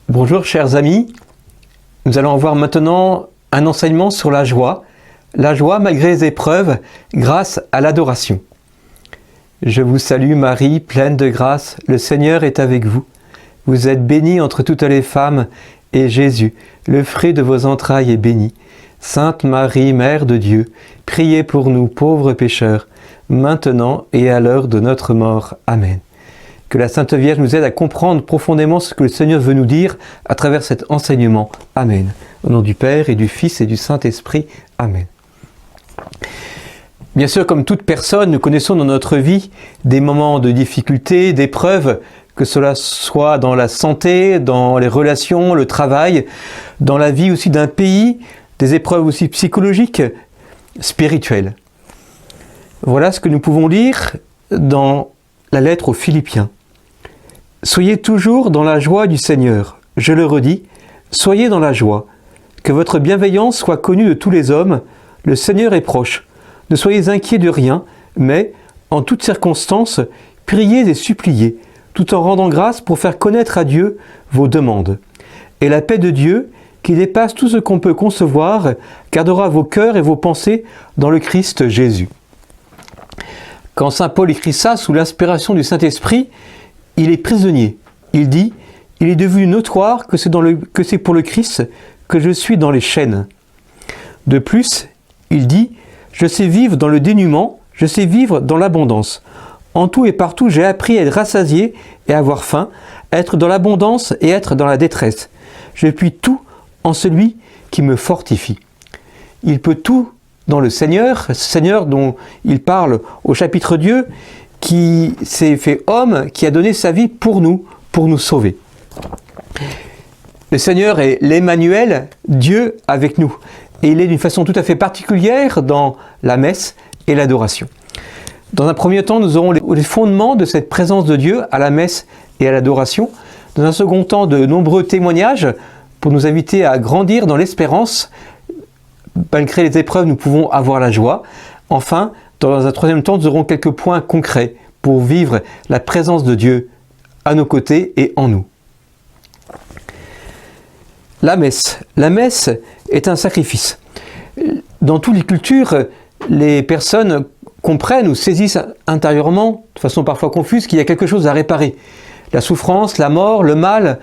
Bonjour chers amis, nous allons voir maintenant un enseignement sur la joie malgré les épreuves grâce à l'adoration. Je vous salue Marie, pleine de grâce, le Seigneur est avec vous. Vous êtes bénie entre toutes les femmes et Jésus, le fruit de vos entrailles est béni. Sainte Marie, Mère de Dieu, priez pour nous pauvres pécheurs, maintenant et à l'heure de notre mort. Amen. Que la Sainte Vierge nous aide à comprendre profondément ce que le Seigneur veut nous dire à travers cet enseignement. Amen. Au nom du Père et du Fils et du Saint-Esprit. Amen. Bien sûr, comme toute personne, nous connaissons dans notre vie des moments de difficulté, d'épreuves, que cela soit dans la santé, dans les relations, le travail, dans la vie aussi d'un pays, des épreuves aussi psychologiques, spirituelles. Voilà ce que nous pouvons lire dans la lettre aux Philippiens. Soyez toujours dans la joie du Seigneur. Je le redis, soyez dans la joie. Que votre bienveillance soit connue de tous les hommes. Le Seigneur est proche. Ne soyez inquiets de rien, mais, en toutes circonstances, priez et suppliez, tout en rendant grâce pour faire connaître à Dieu vos demandes. Et la paix de Dieu, qui dépasse tout ce qu'on peut concevoir, gardera vos cœurs et vos pensées dans le Christ Jésus. Quand saint Paul écrit ça sous l'inspiration du Saint-Esprit, il est prisonnier. Il dit « Il est devenu notoire que c'est pour le Christ que je suis dans les chaînes. » De plus, il dit « Je sais vivre dans le dénuement, je sais vivre dans l'abondance. En tout et partout, j'ai appris à être rassasié et à avoir faim, à être dans l'abondance et être dans la détresse. Je puis tout en celui qui me fortifie. » Il peut tout dans le Seigneur, ce Seigneur dont il parle au chapitre Dieu, qui s'est fait homme, qui a donné sa vie pour nous sauver. Le Seigneur est l'Emmanuel, Dieu avec nous. Et il est d'une façon tout à fait particulière dans la messe et l'adoration. Dans un premier temps, nous aurons les fondements de cette présence de Dieu à la messe et à l'adoration. Dans un second temps, de nombreux témoignages pour nous inviter à grandir dans l'espérance. Malgré les épreuves, nous pouvons avoir la joie. Enfin, dans un troisième temps, nous aurons quelques points concrets pour vivre la présence de Dieu à nos côtés et en nous. La messe. La messe est un sacrifice. Dans toutes les cultures, les personnes comprennent ou saisissent intérieurement, de façon parfois confuse, qu'il y a quelque chose à réparer. La souffrance, la mort, le mal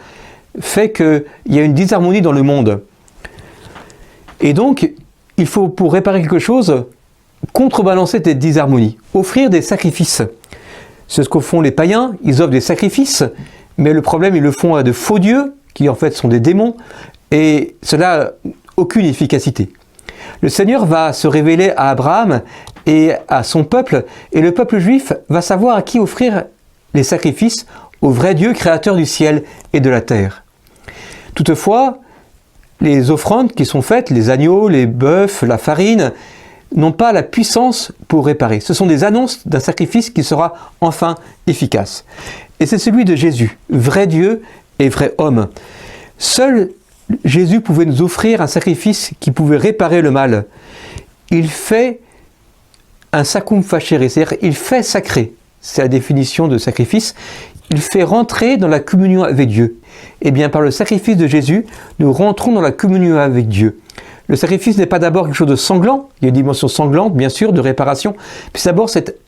fait qu'il y a une disharmonie dans le monde. Et donc, il faut, pour réparer quelque chose, contrebalancer cette disharmonie, offrir des sacrifices. C'est ce que font les païens, ils offrent des sacrifices, mais le problème, ils le font à de faux dieux, qui en fait sont des démons, et cela n'a aucune efficacité. Le Seigneur va se révéler à Abraham et à son peuple, et le peuple juif va savoir à qui offrir les sacrifices, au vrai Dieu créateur du ciel et de la terre. Toutefois, les offrandes qui sont faites, les agneaux, les bœufs, la farine, n'ont pas la puissance pour réparer. Ce sont des annonces d'un sacrifice qui sera enfin efficace. Et c'est celui de Jésus, vrai Dieu et vrai homme. Seul Jésus pouvait nous offrir un sacrifice qui pouvait réparer le mal. Il fait un sacrum facere, c'est-à-dire il fait sacré. C'est la définition de sacrifice. Il fait rentrer dans la communion avec Dieu. Et bien par le sacrifice de Jésus, nous rentrons dans la communion avec Dieu. Le sacrifice n'est pas d'abord quelque chose de sanglant, il y a une dimension sanglante, bien sûr, de réparation, puis c'est d'abord cette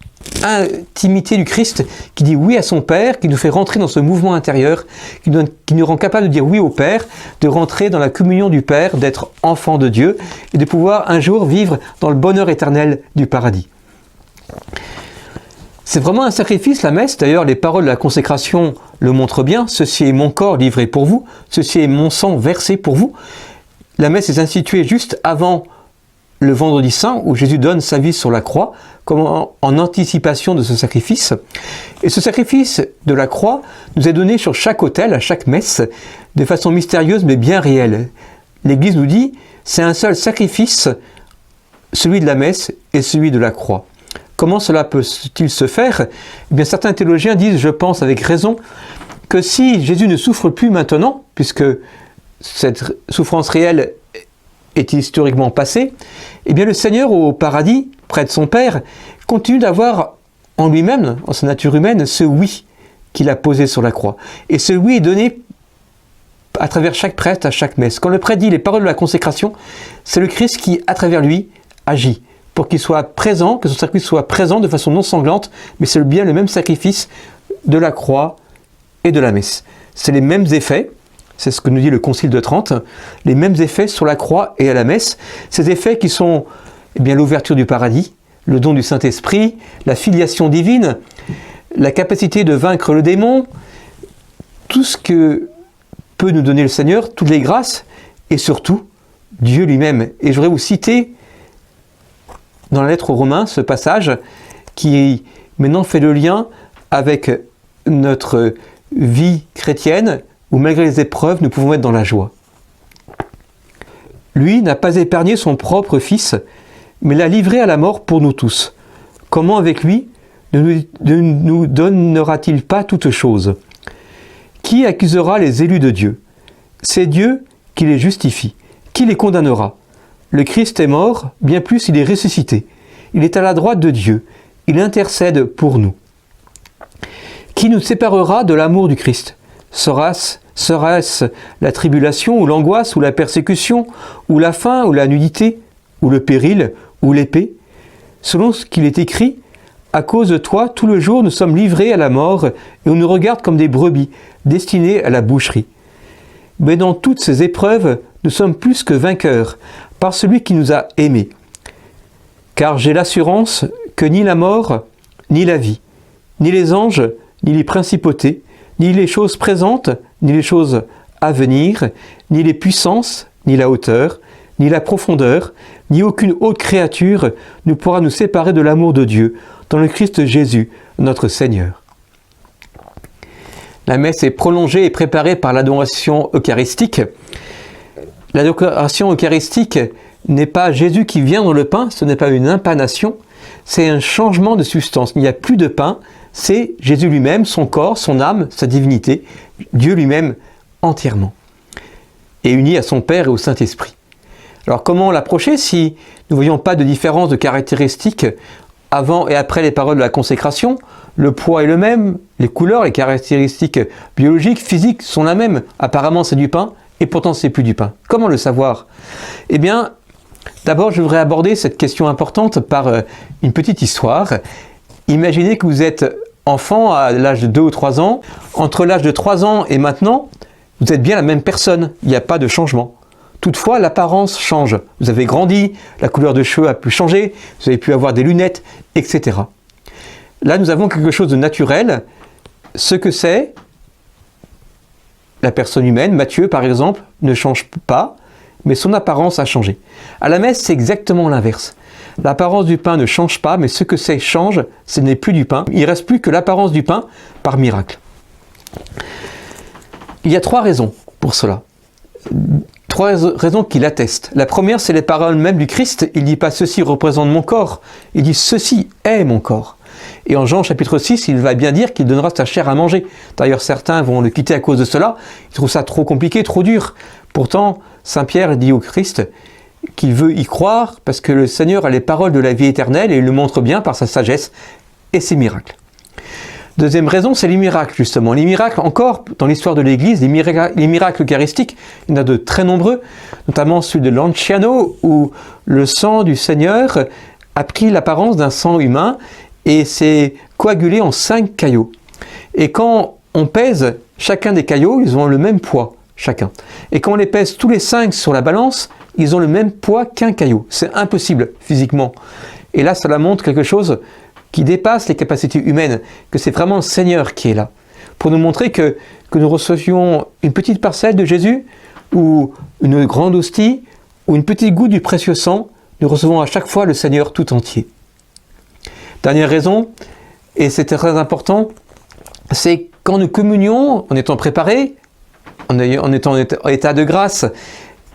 intimité du Christ qui dit oui à son Père, qui nous fait rentrer dans ce mouvement intérieur, qui nous rend capable de dire oui au Père, de rentrer dans la communion du Père, d'être enfant de Dieu, et de pouvoir un jour vivre dans le bonheur éternel du paradis. C'est vraiment un sacrifice, la messe. D'ailleurs, les paroles de la consécration le montrent bien. « Ceci est mon corps livré pour vous, ceci est mon sang versé pour vous ». La messe est instituée juste avant le vendredi saint, où Jésus donne sa vie sur la croix, comme en anticipation de ce sacrifice. Et ce sacrifice de la croix nous est donné sur chaque autel, à chaque messe, de façon mystérieuse mais bien réelle. L'Église nous dit, c'est un seul sacrifice, celui de la messe et celui de la croix. Comment cela peut-il se faire? Eh bien, certains théologiens disent, je pense avec raison, que si Jésus ne souffre plus maintenant, puisque cette souffrance réelle est historiquement passée, eh bien le Seigneur au paradis, près de son Père, continue d'avoir en lui-même, en sa nature humaine, ce oui qu'il a posé sur la croix. Et ce oui est donné à travers chaque prêtre, à chaque messe. Quand le prêtre dit les paroles de la consécration, c'est le Christ qui, à travers lui, agit pour qu'il soit présent, que son sacrifice soit présent de façon non sanglante, mais c'est bien le même sacrifice de la croix et de la messe. C'est les mêmes effets, c'est ce que nous dit le Concile de Trente, les mêmes effets sur la croix et à la messe. Ces effets qui sont l'ouverture du paradis, le don du Saint-Esprit, la filiation divine, la capacité de vaincre le démon, tout ce que peut nous donner le Seigneur, toutes les grâces, et surtout Dieu lui-même. Et je voudrais vous citer dans la lettre aux Romains ce passage qui maintenant fait le lien avec notre vie chrétienne, où malgré les épreuves, nous pouvons être dans la joie. Lui n'a pas épargné son propre Fils, mais l'a livré à la mort pour nous tous. Comment avec lui ne nous donnera-t-il pas toutes choses ? Qui accusera les élus de Dieu ? C'est Dieu qui les justifie. Qui les condamnera ? Le Christ est mort, bien plus il est ressuscité. Il est à la droite de Dieu. Il intercède pour nous. Qui nous séparera de l'amour du Christ ? Sera-ce la tribulation, ou l'angoisse, ou la persécution, ou la faim, ou la nudité, ou le péril, ou l'épée ? Selon ce qu'il est écrit, à cause de toi, tout le jour, nous sommes livrés à la mort, et on nous regarde comme des brebis, destinées à la boucherie. Mais dans toutes ces épreuves, nous sommes plus que vainqueurs, par celui qui nous a aimés. Car j'ai l'assurance que ni la mort, ni la vie, ni les anges, ni les principautés, ni les choses présentes, ni les choses à venir, ni les puissances, ni la hauteur, ni la profondeur, ni aucune autre créature ne pourra nous séparer de l'amour de Dieu, dans le Christ Jésus, notre Seigneur. La messe est prolongée et préparée par l'adoration eucharistique. L'adoration eucharistique n'est pas Jésus qui vient dans le pain, ce n'est pas une impanation, c'est un changement de substance. Il n'y a plus de pain, c'est Jésus lui-même, son corps, son âme, sa divinité, Dieu lui-même entièrement, et uni à son Père et au Saint-Esprit. Alors comment l'approcher si nous ne voyons pas de différence de caractéristiques avant et après les paroles de la consécration? Le poids est le même, les couleurs, les caractéristiques biologiques, physiques sont la même. Apparemment c'est du pain, et pourtant c'est plus du pain. Comment le savoir? Eh bien, d'abord je voudrais aborder cette question importante par une petite histoire. Imaginez que vous êtes enfant à l'âge de 2 ou 3 ans. Entre l'âge de 3 ans et maintenant, vous êtes bien la même personne, il n'y a pas de changement. Toutefois, l'apparence change. Vous avez grandi, la couleur de cheveux a pu changer, vous avez pu avoir des lunettes, etc. Là, nous avons quelque chose de naturel. Ce que c'est, la personne humaine, Matthieu par exemple, ne change pas, mais son apparence a changé. À la messe, c'est exactement l'inverse. L'apparence du pain ne change pas, mais ce que c'est change, ce n'est plus du pain. Il ne reste plus que l'apparence du pain par miracle. Il y a 3 raisons pour cela. 3 raisons qui l'attestent. La première, c'est les paroles même du Christ. Il ne dit pas « ceci représente mon corps », il dit « ceci est mon corps ». Et en Jean chapitre 6, il va bien dire qu'il donnera sa chair à manger. D'ailleurs, certains vont le quitter à cause de cela. Ils trouvent ça trop compliqué, trop dur. Pourtant, Saint Pierre dit au Christ qu'il veut y croire parce que le Seigneur a les paroles de la vie éternelle et il le montre bien par sa sagesse et ses miracles. Deuxième raison, c'est les miracles justement. Les miracles, encore dans l'histoire de l'Église, les miracles eucharistiques, il y en a de très nombreux, notamment celui de Lanciano où le sang du Seigneur a pris l'apparence d'un sang humain et s'est coagulé en 5 caillots. Et quand on pèse chacun des caillots, ils ont le même poids, chacun. Et quand on les pèse tous les 5 sur la balance, ils ont le même poids qu'un caillot. C'est impossible physiquement. Et là, cela montre quelque chose qui dépasse les capacités humaines, que c'est vraiment le Seigneur qui est là. Pour nous montrer que nous recevions une petite parcelle de Jésus, ou une grande hostie, ou une petite goutte du précieux sang, nous recevons à chaque fois le Seigneur tout entier. Dernière raison, et c'est très important, c'est quand nous communions, en étant préparés, en étant en état de grâce,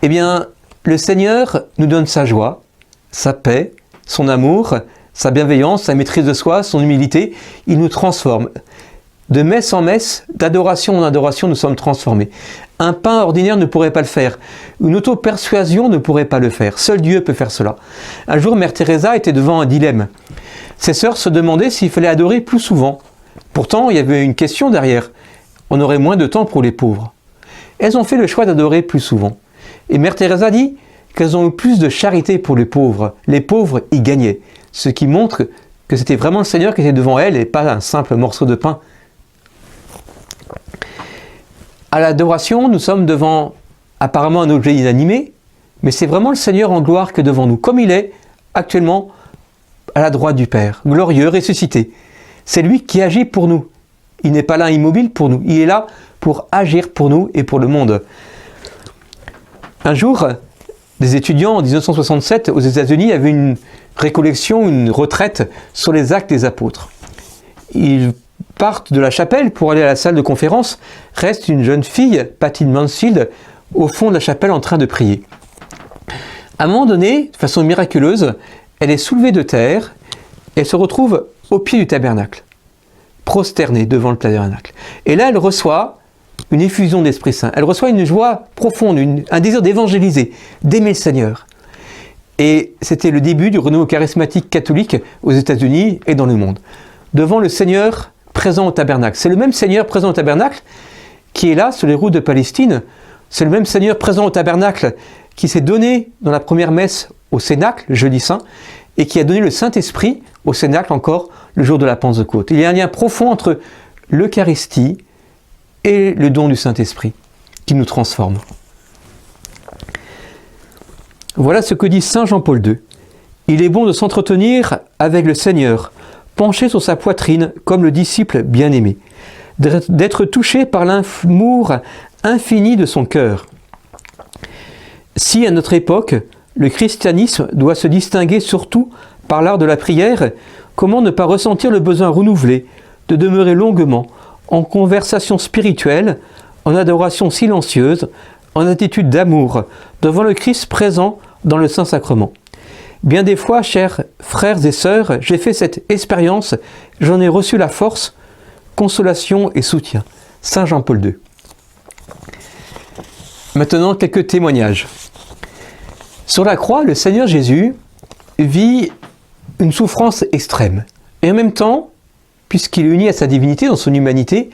eh bien, le Seigneur nous donne sa joie, sa paix, son amour, sa bienveillance, sa maîtrise de soi, son humilité. Il nous transforme. De messe en messe, d'adoration en adoration, nous sommes transformés. Un pain ordinaire ne pourrait pas le faire. Une auto-persuasion ne pourrait pas le faire. Seul Dieu peut faire cela. Un jour, Mère Teresa était devant un dilemme. Ses sœurs se demandaient s'il fallait adorer plus souvent. Pourtant, il y avait une question derrière. On aurait moins de temps pour les pauvres. elles ont fait le choix d'adorer plus souvent. Et Mère Teresa dit qu'elles ont eu plus de charité pour les pauvres. Les pauvres y gagnaient, ce qui montre que c'était vraiment le Seigneur qui était devant elles et pas un simple morceau de pain. À l'adoration, nous sommes devant apparemment un objet inanimé, mais c'est vraiment le Seigneur en gloire qui est devant nous, comme il est actuellement à la droite du Père, glorieux, ressuscité. C'est lui qui agit pour nous. Il n'est pas là immobile pour nous, il est là pour agir pour nous et pour le monde. Un jour, des étudiants en 1967 aux États-Unis avaient une récollection, une retraite sur les actes des apôtres. Ils partent de la chapelle pour aller à la salle de conférence. Reste une jeune fille, Patty Mansfield, au fond de la chapelle en train de prier. À un moment donné, de façon miraculeuse, elle est soulevée de terre et elle se retrouve au pied du tabernacle, prosternée devant le tabernacle. Et là, elle reçoit une effusion d'Esprit Saint. Elle reçoit une joie profonde, un désir d'évangéliser, d'aimer le Seigneur. Et c'était le début du renouveau charismatique catholique aux États-Unis et dans le monde. Devant le Seigneur présent au tabernacle. C'est le même Seigneur présent au tabernacle qui est là sur les routes de Palestine. C'est le même Seigneur présent au tabernacle qui s'est donné dans la première messe au Cénacle, le jeudi saint, et qui a donné le Saint-Esprit au Cénacle encore le jour de la Pentecôte. Il y a un lien profond entre l'Eucharistie et le don du Saint-Esprit qui nous transforme. Voilà ce que dit Saint Jean-Paul II. Il est bon de s'entretenir avec le Seigneur, penché sur sa poitrine comme le disciple bien-aimé, d'être touché par l'amour infini de son cœur. Si à notre époque, le christianisme doit se distinguer surtout par l'art de la prière, comment ne pas ressentir le besoin renouvelé de demeurer longuement en conversation spirituelle, en adoration silencieuse, en attitude d'amour, devant le Christ présent dans le Saint-Sacrement. Bien des fois, chers frères et sœurs, j'ai fait cette expérience, j'en ai reçu la force, consolation et soutien. Saint Jean-Paul II. Maintenant, quelques témoignages. Sur la croix, le Seigneur Jésus vit une souffrance extrême. Et en même temps, puisqu'il est uni à sa divinité, dans son humanité,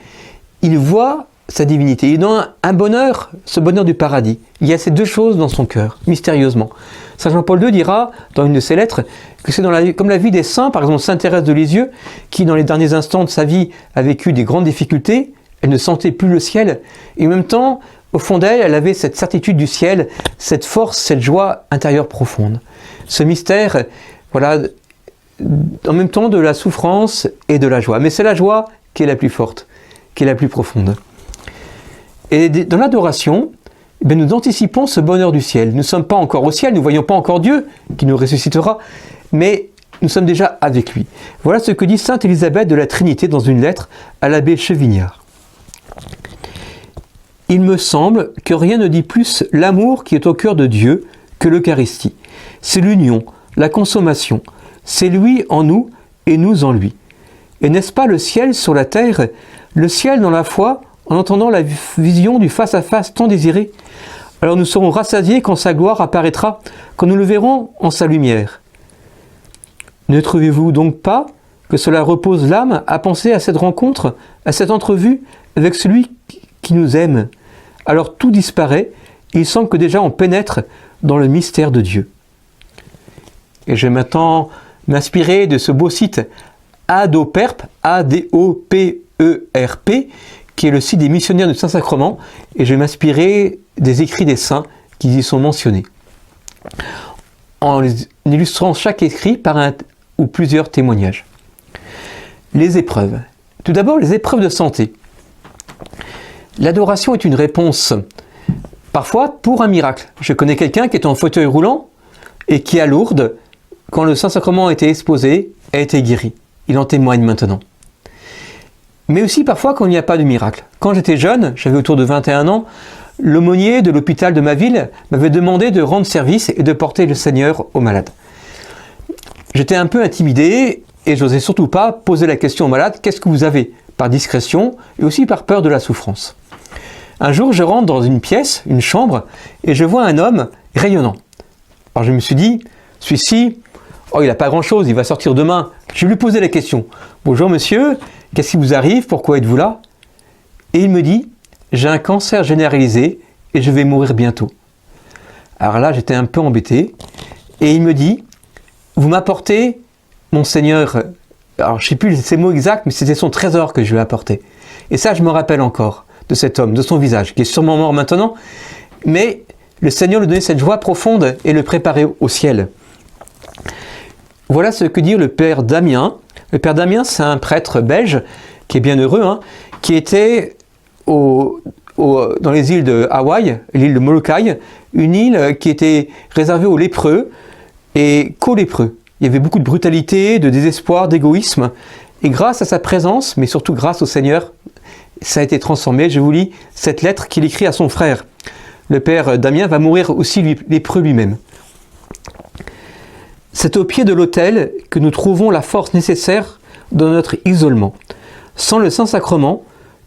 il voit sa divinité. Il est dans un bonheur, ce bonheur du paradis. Il y a ces deux choses dans son cœur, mystérieusement. Saint Jean-Paul II dira, dans une de ses lettres, que c'est comme la vie des saints, par exemple Sainte Thérèse de Lisieux, qui dans les derniers instants de sa vie a vécu des grandes difficultés, elle ne sentait plus le ciel, et en même temps, au fond d'elle, elle avait cette certitude du ciel, cette force, cette joie intérieure profonde. Ce mystère, voilà, en même temps de la souffrance et de la joie. Mais c'est la joie qui est la plus forte, qui est la plus profonde. Et dans l'adoration, nous anticipons ce bonheur du ciel. Nous ne sommes pas encore au ciel, nous ne voyons pas encore Dieu qui nous ressuscitera, mais nous sommes déjà avec lui. Voilà ce que dit sainte Élisabeth de la Trinité dans une lettre à l'abbé Chevignard. Il me semble que rien ne dit plus l'amour qui est au cœur de Dieu que l'Eucharistie. C'est l'union, la consommation. C'est lui en nous et nous en lui. Et n'est-ce pas le ciel sur la terre, le ciel dans la foi, en entendant la vision du face-à-face tant désiré? Alors nous serons rassasiés quand sa gloire apparaîtra, quand nous le verrons en sa lumière. Ne trouvez-vous donc pas que cela repose l'âme à penser à cette rencontre, à cette entrevue avec celui qui nous aime? Alors tout disparaît, il semble que déjà on pénètre dans le mystère de Dieu. Et je vais maintenant m'inspirer de ce beau site Adoperp, A-D-O-P-E-R-P, qui est le site des missionnaires du Saint-Sacrement, et je vais m'inspirer des écrits des saints qui y sont mentionnés, en illustrant chaque écrit par un ou plusieurs témoignages. Les épreuves. Tout d'abord, les épreuves de santé. L'adoration est une réponse, parfois pour un miracle. Je connais quelqu'un qui est en fauteuil roulant et qui, à Lourdes, quand le Saint-Sacrement a été exposé, a été guéri. Il en témoigne maintenant. Mais aussi parfois quand il n'y a pas de miracle. Quand j'étais jeune, j'avais autour de 21 ans, l'aumônier de l'hôpital de ma ville m'avait demandé de rendre service et de porter le Seigneur aux malades. J'étais un peu intimidé et je n'osais surtout pas poser la question aux malades « Qu'est-ce que vous avez ?» par discrétion et aussi par peur de la souffrance. Un jour, je rentre dans une pièce, une chambre, et je vois un homme rayonnant. Alors je me suis dit, celui-ci, oh, il n'a pas grand-chose, il va sortir demain. Je lui ai posé la question. Bonjour monsieur, qu'est-ce qui vous arrive? Pourquoi êtes-vous là? Et il me dit, j'ai un cancer généralisé et je vais mourir bientôt. Alors là, j'étais un peu embêté. Et il me dit, vous m'apportez, Monseigneur, alors je ne sais plus ces mots exacts, mais c'était son trésor que je lui ai apporté. Et ça, je me rappelle encore de cet homme, de son visage, qui est sûrement mort maintenant. Mais le Seigneur lui donnait cette joie profonde et le préparait au ciel. Voilà ce que dit le Père Damien. Le Père Damien, c'est un prêtre belge, qui est bien heureux, qui était dans les îles de Hawaï, l'île de Molokai, une île qui était réservée aux lépreux et qu'aux lépreux. Il y avait beaucoup de brutalité, de désespoir, d'égoïsme. Et grâce à sa présence, mais surtout grâce au Seigneur, ça a été transformé. Je vous lis cette lettre qu'il écrit à son frère. Le Père Damien va mourir aussi lépreux lui-même. C'est au pied de l'autel que nous trouvons la force nécessaire dans notre isolement. Sans le Saint-Sacrement,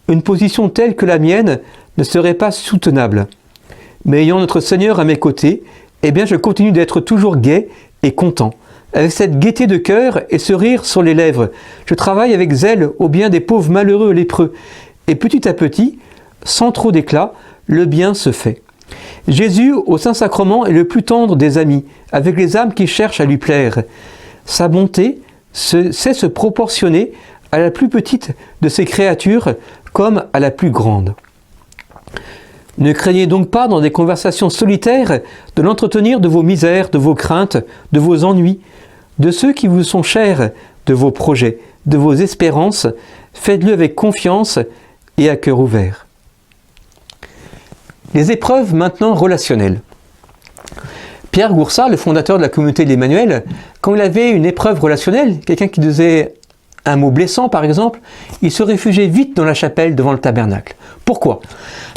une position telle que la mienne ne serait pas soutenable. Mais ayant notre Seigneur à mes côtés, eh bien je continue d'être toujours gai et content. Avec cette gaieté de cœur et ce rire sur les lèvres, je travaille avec zèle au bien des pauvres malheureux lépreux. Et petit à petit, sans trop d'éclat, le bien se fait. Jésus, au Saint-Sacrement, est le plus tendre des amis, avec les âmes qui cherchent à lui plaire. Sa bonté sait se proportionner à la plus petite de ses créatures comme à la plus grande. Ne craignez donc pas dans des conversations solitaires de l'entretenir de vos misères, de vos craintes, de vos ennuis, de ceux qui vous sont chers, de vos projets, de vos espérances. Faites-le avec confiance et à cœur ouvert. Les épreuves maintenant relationnelles. Pierre Goursat, le fondateur de la communauté de l'Emmanuel, quand il avait une épreuve relationnelle, quelqu'un qui disait un mot blessant par exemple, il se réfugiait vite dans la chapelle devant le tabernacle. Pourquoi ?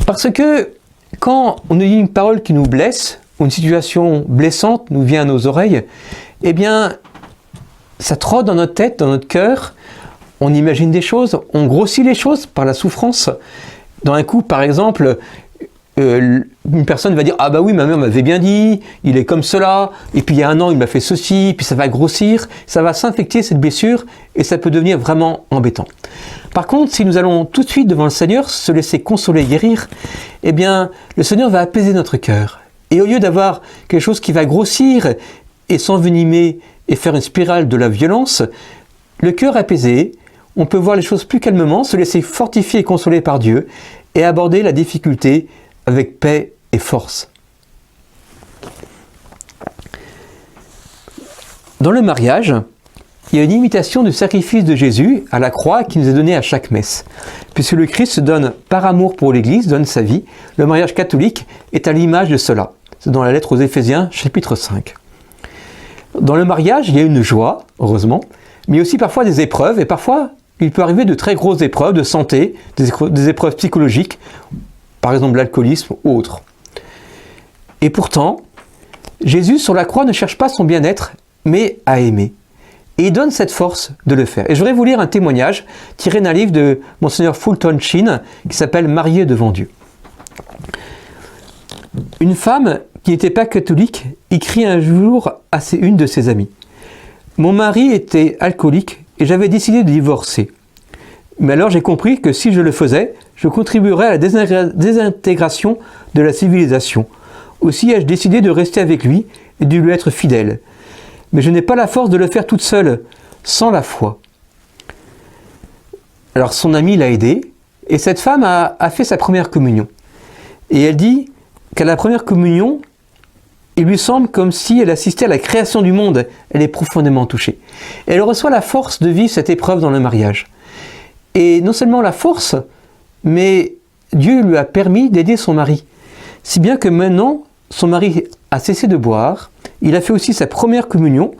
Parce que quand on nous dit une parole qui nous blesse, ou une situation blessante nous vient à nos oreilles, eh bien ça trotte dans notre tête, dans notre cœur, on imagine des choses, on grossit les choses par la souffrance. Dans un coup, par exemple, une personne va dire « Ah bah oui, ma mère m'avait bien dit, il est comme cela, et puis il y a un an, il m'a fait ceci, puis ça va grossir, ça va s'infecter cette blessure, et ça peut devenir vraiment embêtant. » Par contre, si nous allons tout de suite devant le Seigneur, se laisser consoler, guérir, eh bien, le Seigneur va apaiser notre cœur. Et au lieu d'avoir quelque chose qui va grossir et s'envenimer et faire une spirale de la violence, le cœur apaisé, on peut voir les choses plus calmement, se laisser fortifier et consoler par Dieu, et aborder la difficulté avec paix et force. Dans le mariage, il y a une imitation du sacrifice de Jésus à la croix qui nous est donné à chaque messe. Puisque le Christ se donne par amour pour l'Église, donne sa vie, le mariage catholique est à l'image de cela. C'est dans la lettre aux Éphésiens, chapitre 5. Dans le mariage, il y a une joie, heureusement, mais aussi parfois des épreuves, et parfois il peut arriver de très grosses épreuves de santé, des épreuves psychologiques, par exemple l'alcoolisme ou autre. Et pourtant, Jésus sur la croix ne cherche pas son bien-être, mais à aimer. Et il donne cette force de le faire. Et je voudrais vous lire un témoignage tiré d'un livre de Monseigneur Fulton Sheen qui s'appelle « Marié devant Dieu ». Une femme qui n'était pas catholique écrit un jour à une de ses amies. « Mon mari était alcoolique et j'avais décidé de divorcer. Mais alors j'ai compris que si je le faisais, je contribuerais à la désintégration de la civilisation. Aussi ai-je décidé de rester avec lui et de lui être fidèle. Mais je n'ai pas la force de le faire toute seule, sans la foi. » Alors son ami l'a aidée, et cette femme a fait sa première communion. Et elle dit qu'à la première communion, il lui semble comme si elle assistait à la création du monde. Elle est profondément touchée. Elle reçoit la force de vivre cette épreuve dans le mariage. Et non seulement la force, mais Dieu lui a permis d'aider son mari. Si bien que maintenant, son mari a cessé de boire, il a fait aussi sa première communion,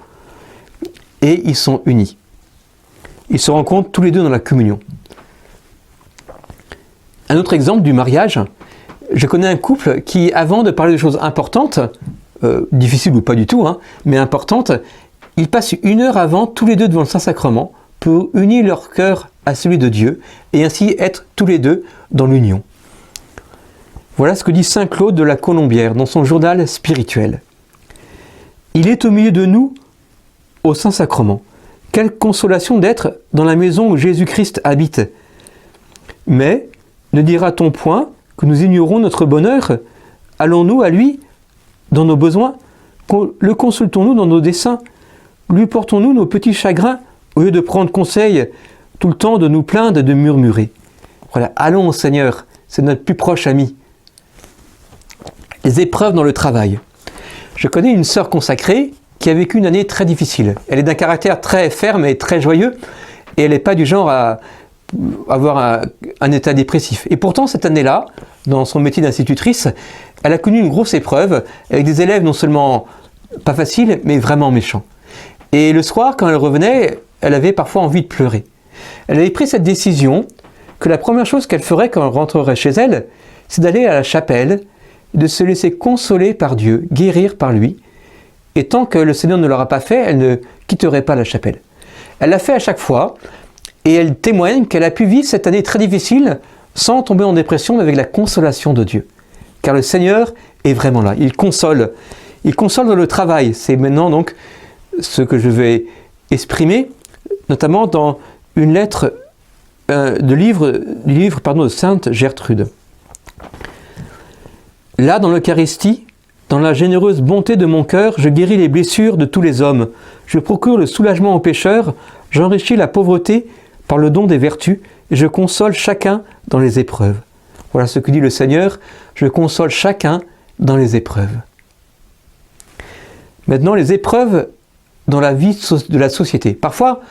et ils sont unis. Ils se rencontrent tous les deux dans la communion. Un autre exemple du mariage, je connais un couple qui, avant de parler de choses importantes, difficiles ou pas du tout, mais importantes, ils passent 1 heure avant, tous les deux devant le Saint-Sacrement, pour unir leur cœur à celui de Dieu, et ainsi être tous les deux dans l'union. Voilà ce que dit saint Claude de la Colombière dans son journal spirituel. Il est au milieu de nous, au Saint-Sacrement. Quelle consolation d'être dans la maison où Jésus-Christ habite. Mais, ne dira-t-on point que nous ignorons notre bonheur? Allons-nous à lui dans nos besoins? Le consultons-nous dans nos desseins? Lui portons-nous nos petits chagrins au lieu de prendre conseil tout le temps, de nous plaindre et de murmurer? Voilà, allons au Seigneur, c'est notre plus proche ami. Les épreuves dans le travail. Je connais une sœur consacrée qui a vécu une année très difficile. Elle est d'un caractère très ferme et très joyeux, et elle n'est pas du genre à avoir un état dépressif. Et pourtant, cette année-là, dans son métier d'institutrice, elle a connu une grosse épreuve avec des élèves non seulement pas faciles, mais vraiment méchants. Et le soir, quand elle revenait, elle avait parfois envie de pleurer. Elle avait pris cette décision que la première chose qu'elle ferait quand elle rentrerait chez elle, c'est d'aller à la chapelle, de se laisser consoler par Dieu, guérir par lui. Et tant que le Seigneur ne l'aura pas fait, elle ne quitterait pas la chapelle. Elle l'a fait à chaque fois, et elle témoigne qu'elle a pu vivre cette année très difficile sans tomber en dépression, mais avec la consolation de Dieu. Car le Seigneur est vraiment là, il console. Il console dans le travail. C'est maintenant donc ce que je vais exprimer, notamment dans une lettre du livre de Sainte Gertrude. Là, dans l'Eucharistie, dans la généreuse bonté de mon cœur, je guéris les blessures de tous les hommes. Je procure le soulagement aux pécheurs, j'enrichis la pauvreté par le don des vertus, et je console chacun dans les épreuves. Voilà ce que dit le Seigneur, je console chacun dans les épreuves. Maintenant, les épreuves dans la vie de la société. Parfois,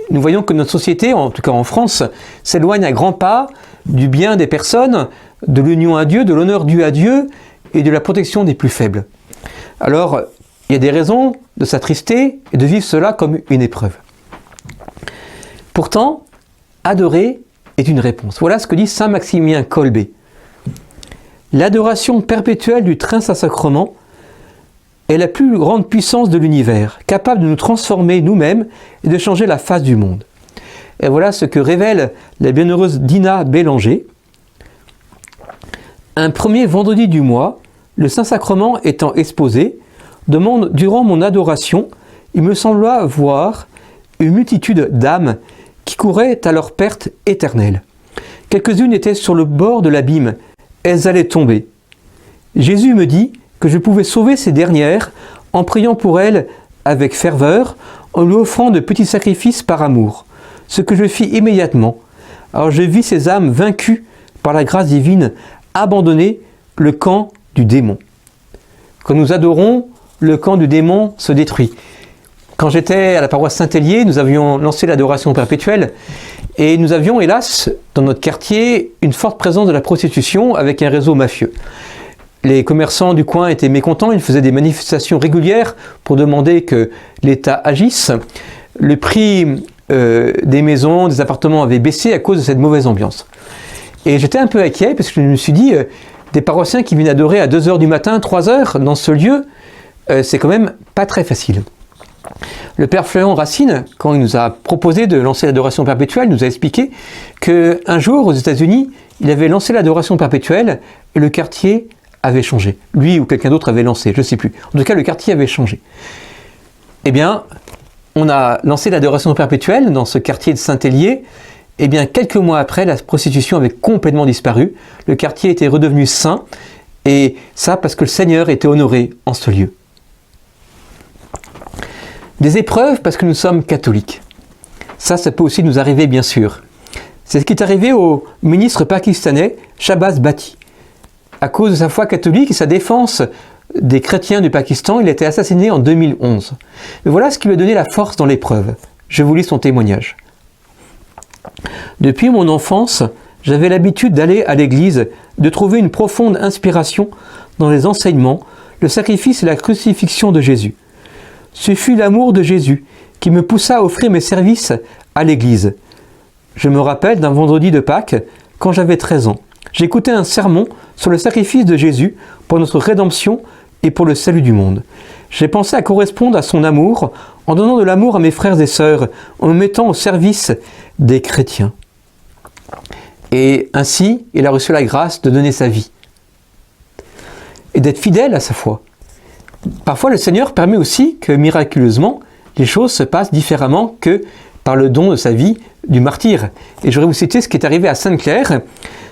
nous voyons que notre société, en tout cas en France, s'éloigne à grands pas du bien des personnes, de l'union à Dieu, de l'honneur dû à Dieu et de la protection des plus faibles. Alors, il y a des raisons de s'attrister et de vivre cela comme une épreuve. Pourtant, adorer est une réponse. Voilà ce que dit saint Maximilien Kolbe. L'adoration perpétuelle du Très Saint-Sacrement est la plus grande puissance de l'univers, capable de nous transformer nous-mêmes et de changer la face du monde. Et voilà ce que révèle la bienheureuse Dina Bélanger. Un premier vendredi du mois, le Saint-Sacrement étant exposé, durant mon adoration, il me sembla voir une multitude d'âmes qui couraient à leur perte éternelle. Quelques-unes étaient sur le bord de l'abîme, elles allaient tomber. Jésus me dit que je pouvais sauver ces dernières en priant pour elles avec ferveur, en lui offrant de petits sacrifices par amour, ce que je fis immédiatement. Alors je vis ces âmes vaincues par la grâce divine abandonner le camp du démon. Quand nous adorons, le camp du démon se détruit. Quand j'étais à la paroisse Saint-Hélier, nous avions lancé l'adoration perpétuelle et nous avions, hélas, dans notre quartier, une forte présence de la prostitution avec un réseau mafieux. Les commerçants du coin étaient mécontents, ils faisaient des manifestations régulières pour demander que l'État agisse. Le prix des maisons, des appartements avait baissé à cause de cette mauvaise ambiance. Et j'étais un peu inquiet parce que je me suis dit, des paroissiens qui viennent adorer à 2h du matin, 3h dans ce lieu, c'est quand même pas très facile. Le père Florent Racine, quand il nous a proposé de lancer l'adoration perpétuelle, nous a expliqué qu'un jour aux États-Unis, il avait lancé l'adoration perpétuelle et le quartier avait changé. Lui ou quelqu'un d'autre avait lancé, je ne sais plus. En tout cas, le quartier avait changé. Eh bien, on a lancé l'adoration perpétuelle dans ce quartier de Saint-Hélier. Eh bien, quelques mois après, la prostitution avait complètement disparu. Le quartier était redevenu saint. Et ça parce que le Seigneur était honoré en ce lieu. Des épreuves parce que nous sommes catholiques. Ça peut aussi nous arriver, bien sûr. C'est ce qui est arrivé au ministre pakistanais Shahbaz Bhatti. À cause de sa foi catholique et sa défense des chrétiens du Pakistan, il a été assassiné en 2011. Mais voilà ce qui lui a donné la force dans l'épreuve. Je vous lis son témoignage. Depuis mon enfance, j'avais l'habitude d'aller à l'église, de trouver une profonde inspiration dans les enseignements, le sacrifice et la crucifixion de Jésus. Ce fut l'amour de Jésus qui me poussa à offrir mes services à l'église. Je me rappelle d'un vendredi de Pâques, quand j'avais 13 ans. J'écoutais un sermon sur le sacrifice de Jésus pour notre rédemption et pour le salut du monde. J'ai pensé à correspondre à son amour en donnant de l'amour à mes frères et sœurs, en me mettant au service des chrétiens. Et ainsi, il a reçu la grâce de donner sa vie et d'être fidèle à sa foi. Parfois, le Seigneur permet aussi que, miraculeusement, les choses se passent différemment que par le don de sa vie du martyr. Et je voudrais vous citer ce qui est arrivé à Sainte-Claire.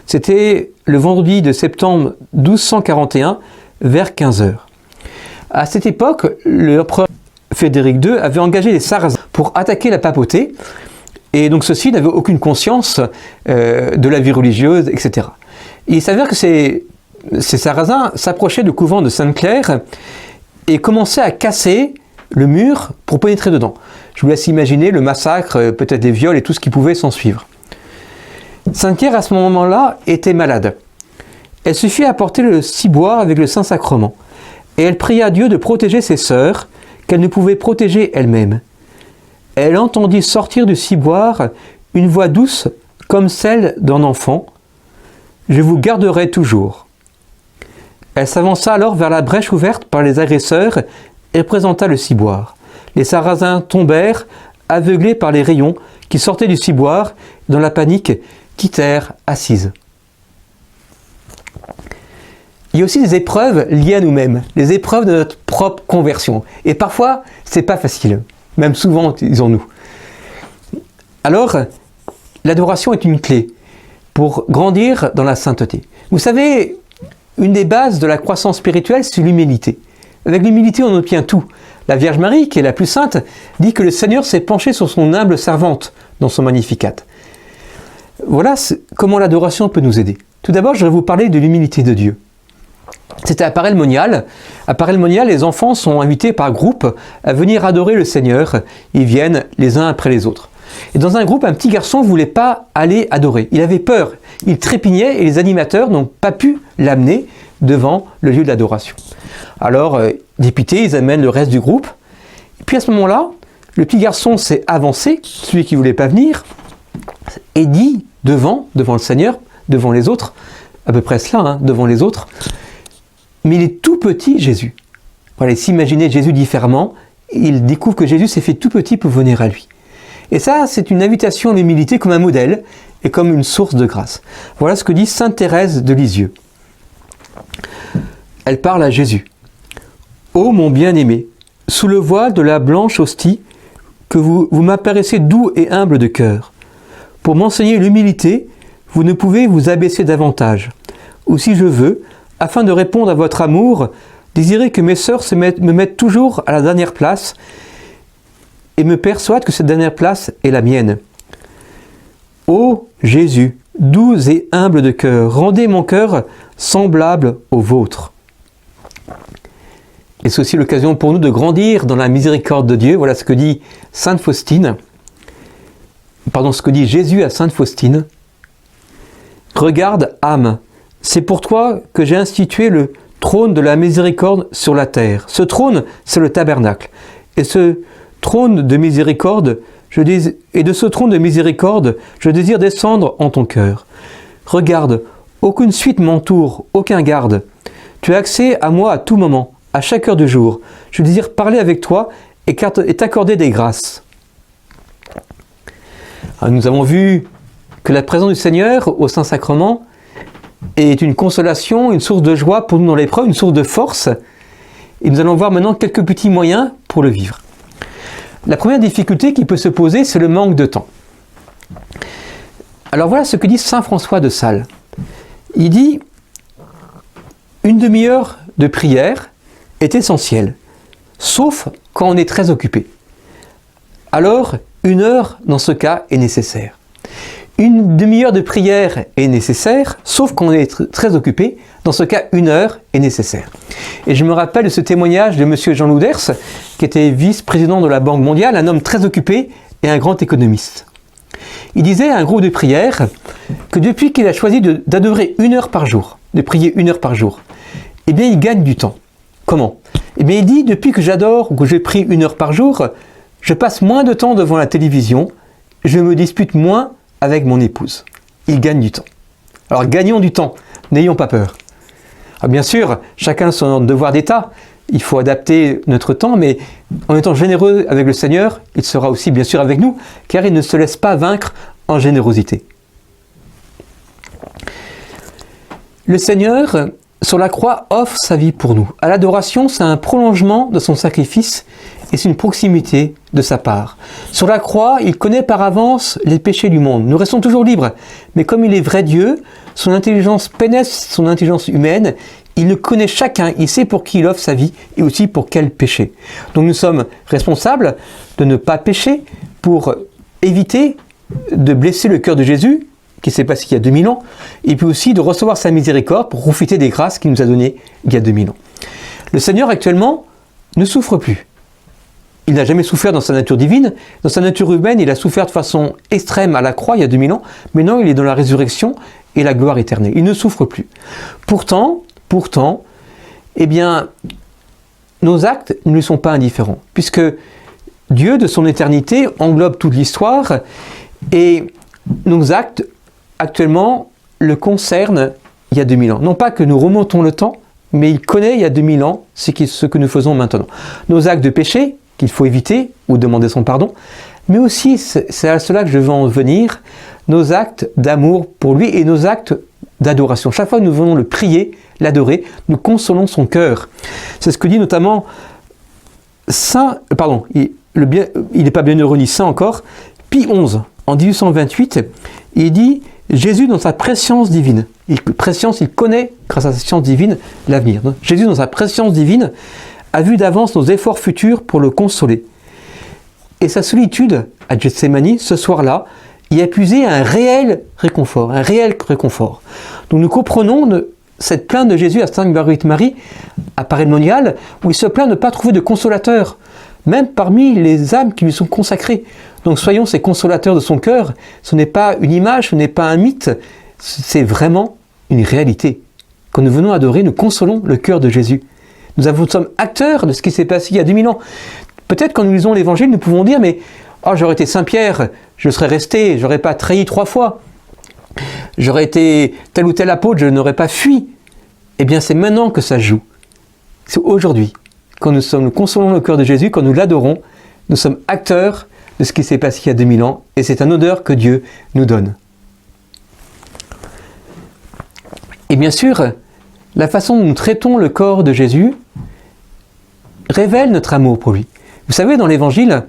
C'était le vendredi de septembre 1241 vers 15 h. À cette époque, l'empereur Frédéric II avait engagé les Sarrasins pour attaquer la papauté, et donc ceux-ci n'avaient aucune conscience de la vie religieuse, etc. Et il s'avère que ces Sarrasins s'approchaient du couvent de Sainte-Claire et commençaient à casser le mur pour pénétrer dedans. Je vous laisse imaginer le massacre, peut-être des viols et tout ce qui pouvait s'en suivre. Sainte-Claire, à ce moment-là, était malade. Elle se fit apporter le ciboire avec le Saint-Sacrement, et elle pria Dieu de protéger ses sœurs, qu'elle ne pouvait protéger elle-même. Elle entendit sortir du ciboire une voix douce comme celle d'un enfant. « Je vous garderai toujours ». Elle s'avança alors vers la brèche ouverte par les agresseurs et présenta le ciboire. Les Sarrasins tombèrent, aveuglés par les rayons qui sortaient du ciboire, dans la panique, quittèrent Assise. Il y a aussi des épreuves liées à nous-mêmes, les épreuves de notre propre conversion. Et parfois, c'est pas facile, même souvent, disons-nous. Alors, l'adoration est une clé pour grandir dans la sainteté. Vous savez, une des bases de la croissance spirituelle, c'est l'humilité. Avec l'humilité, on obtient tout. La Vierge Marie, qui est la plus sainte, dit que le Seigneur s'est penché sur son humble servante dans son Magnificat. Voilà comment l'adoration peut nous aider. Tout d'abord, je vais vous parler de l'humilité de Dieu. C'était à Paray-le-Monial. À Paray-le-Monial, les enfants sont invités par groupe à venir adorer le Seigneur. Ils viennent les uns après les autres. Et dans un groupe, un petit garçon ne voulait pas aller adorer. Il avait peur, il trépignait et les animateurs n'ont pas pu l'amener devant le lieu de l'adoration. Alors, dépités, ils amènent le reste du groupe. Et puis à ce moment-là, le petit garçon s'est avancé, celui qui ne voulait pas venir, et dit devant le Seigneur, devant les autres, à peu près cela, devant les autres, mais il est tout petit, Jésus. Voilà, s'imaginer Jésus différemment, il découvre que Jésus s'est fait tout petit pour venir à lui. Et ça, c'est une invitation à l'humilité comme un modèle et comme une source de grâce. Voilà ce que dit Sainte Thérèse de Lisieux. Elle parle à Jésus. « Ô mon bien-aimé, sous le voile de la blanche hostie, que vous m'apparaissez doux et humble de cœur. Pour m'enseigner l'humilité, vous ne pouvez vous abaisser davantage. Ou si je veux, afin de répondre à votre amour, désirez que mes sœurs me mettent toujours à la dernière place et me persuadent que cette dernière place est la mienne. Ô Jésus, doux et humble de cœur, rendez mon cœur semblable au vôtre. » Et c'est aussi l'occasion pour nous de grandir dans la miséricorde de Dieu. Voilà ce que dit Sainte Faustine. Ce que dit Jésus à Sainte Faustine. « Regarde, âme, c'est pour toi que j'ai institué le trône de la miséricorde sur la terre. Ce trône, c'est le tabernacle. Et de ce trône de miséricorde, je désire descendre en ton cœur. Regarde, aucune suite m'entoure, aucun garde. Tu as accès à moi à tout moment, à chaque heure du jour. Je désire parler avec toi et t'accorder des grâces. » Alors, nous avons vu que la présence du Seigneur au Saint-Sacrement est une consolation, une source de joie pour nous dans l'épreuve, une source de force. Et nous allons voir maintenant quelques petits moyens pour le vivre. La première difficulté qui peut se poser, c'est le manque de temps. Alors voilà ce que dit saint François de Sales. Il dit « Une demi-heure de prière est essentielle, sauf quand on est très occupé. Alors, 1 heure dans ce cas est nécessaire. Une demi-heure de prière est nécessaire, sauf quand on est très occupé. Dans ce cas, 1 heure est nécessaire. » Et je me rappelle de ce témoignage de M. Jean Louders, qui était vice-président de la Banque mondiale, un homme très occupé et un grand économiste. Il disait à un groupe de prière que depuis qu'il a choisi d'adorer 1 heure par jour, de prier 1 heure par jour, eh bien il gagne du temps. Comment? Eh bien il dit, depuis que j'adore ou que je prie 1 heure par jour, je passe moins de temps devant la télévision, je me dispute moins avec mon épouse. Il gagne du temps. Alors gagnons du temps, n'ayons pas peur. Alors, bien sûr, chacun a son devoir d'état, il faut adapter notre temps, mais en étant généreux avec le Seigneur, il sera aussi bien sûr avec nous, car il ne se laisse pas vaincre en générosité. Le Seigneur, sur la croix, offre sa vie pour nous. À l'adoration, c'est un prolongement de son sacrifice et c'est une proximité de sa part. Sur la croix, il connaît par avance les péchés du monde. Nous restons toujours libres, mais comme il est vrai Dieu, son intelligence pénètre son intelligence humaine, il le connaît chacun, il sait pour qui il offre sa vie et aussi pour quel péché. Donc nous sommes responsables de ne pas pécher pour éviter de blesser le cœur de Jésus, qui s'est passé il y a 2000 ans, et puis aussi de recevoir sa miséricorde pour profiter des grâces qu'il nous a données il y a 2000 ans. Le Seigneur actuellement ne souffre plus. Il n'a jamais souffert dans sa nature divine. Dans sa nature humaine, il a souffert de façon extrême à la croix il y a 2000 ans. Maintenant, il est dans la résurrection et la gloire éternelle. Il ne souffre plus. Pourtant, eh bien, nos actes ne lui sont pas indifférents, puisque Dieu, de son éternité, englobe toute l'histoire et nos actes, actuellement, le concernent il y a 2000 ans. Non pas que nous remontons le temps, mais il connaît il y a 2000 ans ce que nous faisons maintenant. Nos actes de péché, qu'il faut éviter ou demander son pardon, mais aussi, c'est à cela que je veux en venir, nos actes d'amour pour lui et nos actes d'adoration. Chaque fois que nous venons le prier, l'adorer, nous consolons son cœur. C'est ce que dit notamment il n'est pas bienheureux ni saint encore, Pie XI, en 1828, il dit Jésus dans sa préscience divine. Il connaît, grâce à sa science divine, l'avenir. Jésus dans sa préscience divine a vu d'avance nos efforts futurs pour le consoler. Et sa solitude à Gethsémani, ce soir-là, y a puisé un réel réconfort. Donc nous comprenons cette plainte de Jésus à Sainte Marguerite Marie, à Paray-le-Monial, où il se plaint de ne pas trouver de consolateur, même parmi les âmes qui lui sont consacrées. Donc soyons ces consolateurs de son cœur. Ce n'est pas une image, ce n'est pas un mythe, c'est vraiment une réalité. Quand nous venons adorer, nous consolons le cœur de Jésus. Nous sommes acteurs de ce qui s'est passé il y a 2000 ans. Peut-être quand nous lisons l'Évangile, nous pouvons dire, mais j'aurais été Saint Pierre, je serais resté, j'aurais pas trahi 3 fois. J'aurais été tel ou tel apôtre, je n'aurais pas fui. Eh bien, c'est maintenant que ça se joue. C'est aujourd'hui. Quand nous consolons le cœur de Jésus, quand nous l'adorons, nous sommes acteurs de ce qui s'est passé il y a 2000 ans, et c'est un honneur que Dieu nous donne. Et bien sûr, la façon dont nous traitons le corps de Jésus révèle notre amour pour lui. Vous savez, dans l'Évangile,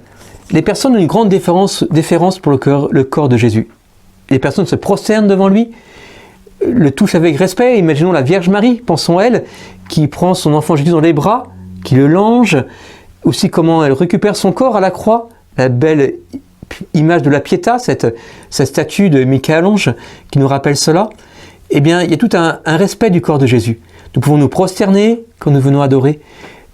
les personnes ont une grande déférence pour le corps de Jésus. Les personnes se prosternent devant lui, le touchent avec respect. Imaginons la Vierge Marie, pensons à elle, qui prend son enfant Jésus dans les bras, qui le longe, aussi comment elle récupère son corps à la croix, la belle image de la Pietà, cette statue de Michel-Ange qui nous rappelle cela. Eh bien, il y a tout un respect du corps de Jésus. Nous pouvons nous prosterner quand nous venons adorer.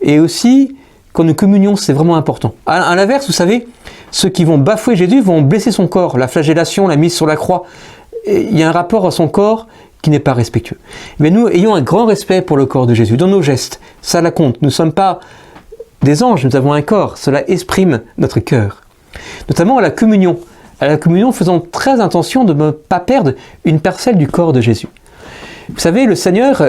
Et aussi, quand nous communions, c'est vraiment important. À l'inverse, vous savez, ceux qui vont bafouer Jésus vont blesser son corps. La flagellation, la mise sur la croix. Et il y a un rapport à son corps qui n'est pas respectueux. Mais nous ayons un grand respect pour le corps de Jésus, dans nos gestes. Ça la compte. Nous ne sommes pas des anges, nous avons un corps. Cela exprime notre cœur. Notamment à la communion. À la communion, faisons très attention de ne pas perdre une parcelle du corps de Jésus. Vous savez, le Seigneur,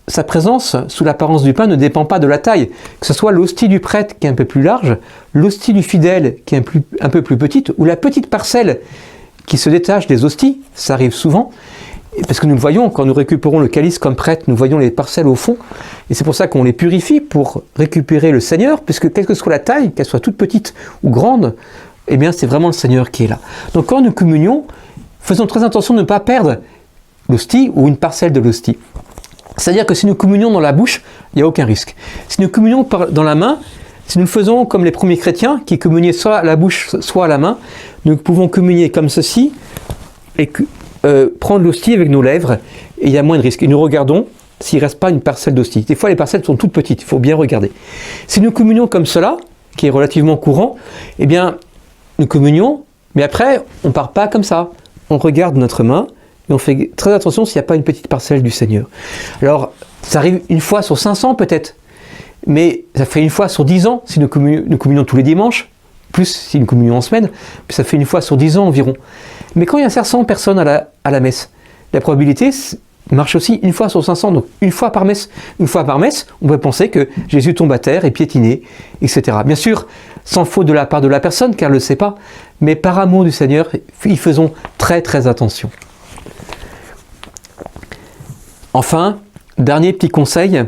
sa présence sous l'apparence du pain ne dépend pas de la taille. Que ce soit l'hostie du prêtre qui est un peu plus large, l'hostie du fidèle qui est un peu plus petite, ou la petite parcelle qui se détache des hosties, ça arrive souvent, parce que nous le voyons, quand nous récupérons le calice comme prêtre, nous voyons les parcelles au fond, et c'est pour ça qu'on les purifie pour récupérer le Seigneur, puisque quelle que soit la taille, qu'elle soit toute petite ou grande, eh bien c'est vraiment le Seigneur qui est là. Donc quand nous communions, faisons très attention de ne pas perdre l'hostie ou une parcelle de l'hostie. C'est-à-dire que si nous communions dans la bouche, il n'y a aucun risque. Si nous communions dans la main, si nous le faisons comme les premiers chrétiens qui communiaient soit à la bouche, soit à la main, nous pouvons communier comme ceci et prendre l'hostie avec nos lèvres et il y a moins de risque. Et nous regardons s'il ne reste pas une parcelle d'hostie. Des fois, les parcelles sont toutes petites, il faut bien regarder. Si nous communions comme cela, qui est relativement courant, eh bien, nous communions, mais après, on ne part pas comme ça. On regarde notre main et on fait très attention s'il n'y a pas une petite parcelle du Seigneur. Alors, ça arrive une fois sur 500 peut-être, mais ça fait une fois sur 10 ans si nous communions tous les dimanches, plus si nous communions en semaine, puis ça fait une fois sur 10 ans environ. Mais quand il y a 500 personnes à la messe, la probabilité marche aussi une fois sur 500, donc une fois par messe. Une fois par messe, on peut penser que Jésus tombe à terre et piétiné, etc. Bien sûr, sans faute de la part de la personne, car elle ne le sait pas, mais par amour du Seigneur, y faisons très très attention. Enfin, dernier petit conseil,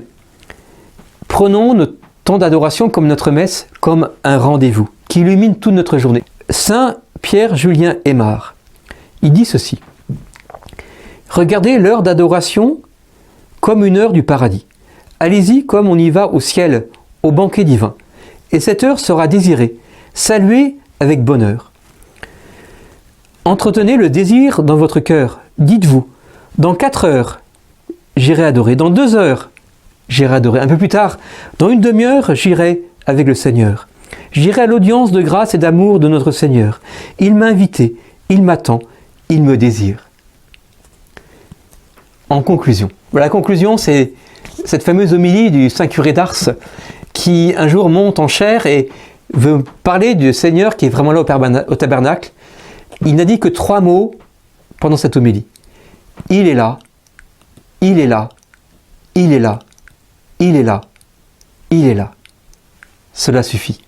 prenons temps d'adoration comme notre messe, comme un rendez-vous qui illumine toute notre journée. Saint Pierre-Julien Aymar, il dit ceci: regardez l'heure d'adoration comme une heure du paradis. Allez-y comme on y va au ciel, au banquet divin. Et cette heure sera désirée, saluée avec bonheur. Entretenez le désir dans votre cœur. Dites-vous, dans 4 heures, j'irai adorer. Dans 2 heures, j'irai adorer. Un peu plus tard, dans une demi-heure, j'irai avec le Seigneur. J'irai à l'audience de grâce et d'amour de notre Seigneur. Il m'a invité, il m'attend, il me désire. En conclusion. La conclusion, c'est cette fameuse homélie du Saint Curé d'Ars qui un jour monte en chair et veut parler du Seigneur qui est vraiment là au tabernacle. Il n'a dit que 3 mots pendant cette homélie. Il est là, il est là, il est là, il est là, il est là. Cela suffit.